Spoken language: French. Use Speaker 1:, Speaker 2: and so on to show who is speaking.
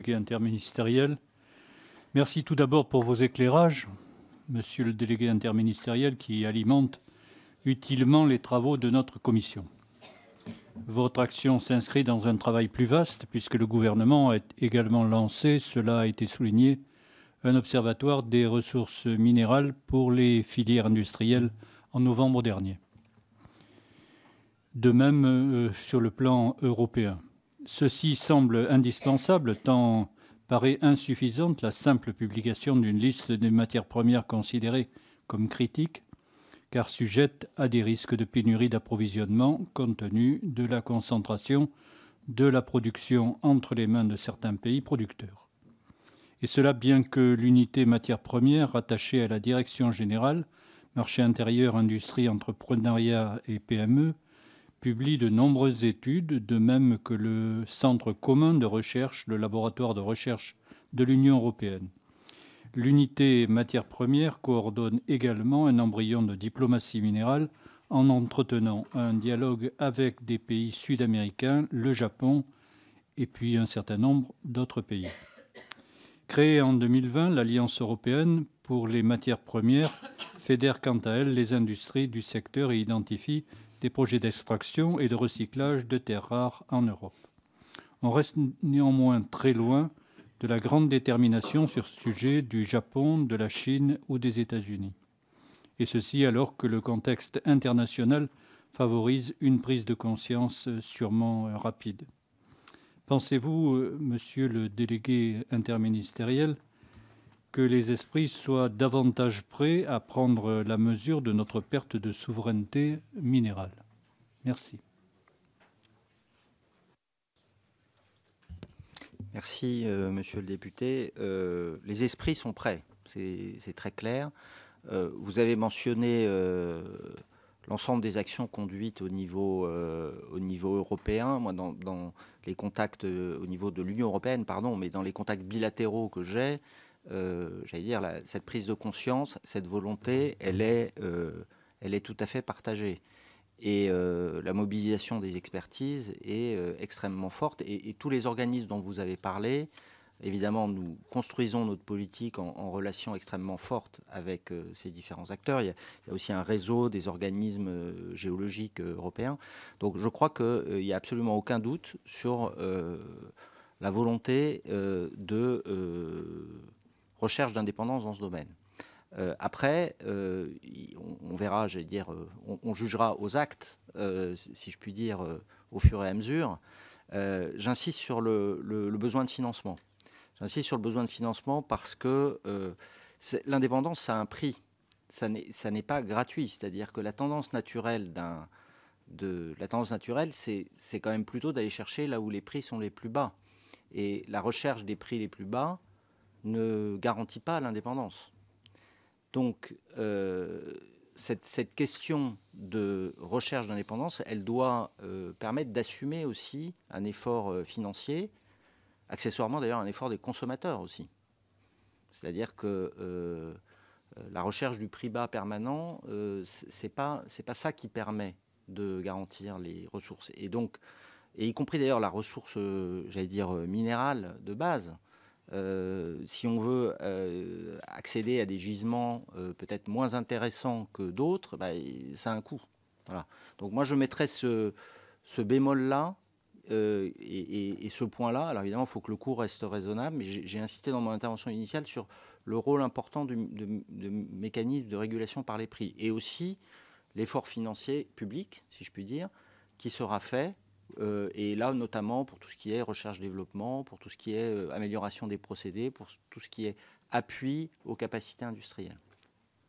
Speaker 1: délégué interministériel. Merci tout d'abord pour vos éclairages, monsieur le délégué interministériel, qui alimente utilement les travaux de notre commission. Votre action s'inscrit dans un travail plus vaste, puisque le gouvernement a également lancé, cela a été souligné, un observatoire des ressources minérales pour les filières industrielles en novembre dernier. De même, sur le plan européen. Ceci semble indispensable, tant paraît insuffisante la simple publication d'une liste des matières premières considérées comme critiques, car sujettes à des risques de pénurie d'approvisionnement compte tenu de la concentration de la production entre les mains de certains pays producteurs. Et cela bien que l'unité matières premières rattachée à la Direction générale, marché intérieur, industrie, entrepreneuriat et PME, publie de nombreuses études, de même que le Centre commun de recherche, le laboratoire de recherche de l'Union européenne. L'unité matières premières coordonne également un embryon de diplomatie minérale en entretenant un dialogue avec des pays sud-américains, le Japon et puis un certain nombre d'autres pays. Créée en 2020, l'Alliance européenne pour les matières premières fédère quant à elle les industries du secteur et identifie des projets d'extraction et de recyclage de terres rares en Europe. On reste néanmoins très loin de la grande détermination sur ce sujet du Japon, de la Chine ou des États-Unis. Et ceci alors que le contexte international favorise une prise de conscience sûrement rapide. Pensez-vous, monsieur le délégué interministériel, que les esprits soient davantage prêts à prendre la mesure de notre perte de souveraineté minérale? Merci.
Speaker 2: Merci, monsieur le député. Les esprits sont prêts, c'est très clair. Vous avez mentionné l'ensemble des actions conduites au niveau européen. Moi, dans les contacts au niveau de l'Union européenne, mais dans les contacts bilatéraux que j'ai, j'allais dire, cette prise de conscience, cette volonté, elle est tout à fait partagée. Et la mobilisation des expertises est extrêmement forte. Et tous les organismes dont vous avez parlé, évidemment, nous construisons notre politique en relation extrêmement forte avec ces différents acteurs. Il y a aussi un réseau des organismes géologiques européens. Donc je crois qu'il n'y a absolument aucun doute sur la volonté de recherche d'indépendance dans ce domaine. Après, on verra, j'allais dire, on jugera aux actes, si je puis dire, au fur et à mesure. J'insiste sur le besoin de financement. J'insiste sur le besoin de financement parce que l'indépendance, ça a un prix. Ça n'est pas gratuit. C'est-à-dire que la tendance naturelle c'est quand même plutôt d'aller chercher là où les prix sont les plus bas. Et la recherche des prix les plus bas ne garantit pas l'indépendance. Donc, cette question de recherche d'indépendance, elle doit permettre d'assumer aussi un effort financier, accessoirement d'ailleurs un effort des consommateurs aussi. C'est-à-dire que la recherche du prix bas permanent, c'est pas ça qui permet de garantir les ressources. Et donc, y compris d'ailleurs la ressource, j'allais dire, minérale de base. Si on veut accéder à des gisements peut-être moins intéressants que d'autres, ça a un coût. Voilà. Donc moi, je mettrais ce bémol-là et ce point-là. Alors évidemment, il faut que le coût reste raisonnable, mais j'ai insisté dans mon intervention initiale sur le rôle important de mécanismes de régulation par les prix et aussi l'effort financier public, si je puis dire, qui sera fait. Et là, notamment pour tout ce qui est recherche-développement, pour tout ce qui est amélioration des procédés, pour tout ce qui est appui aux capacités industrielles.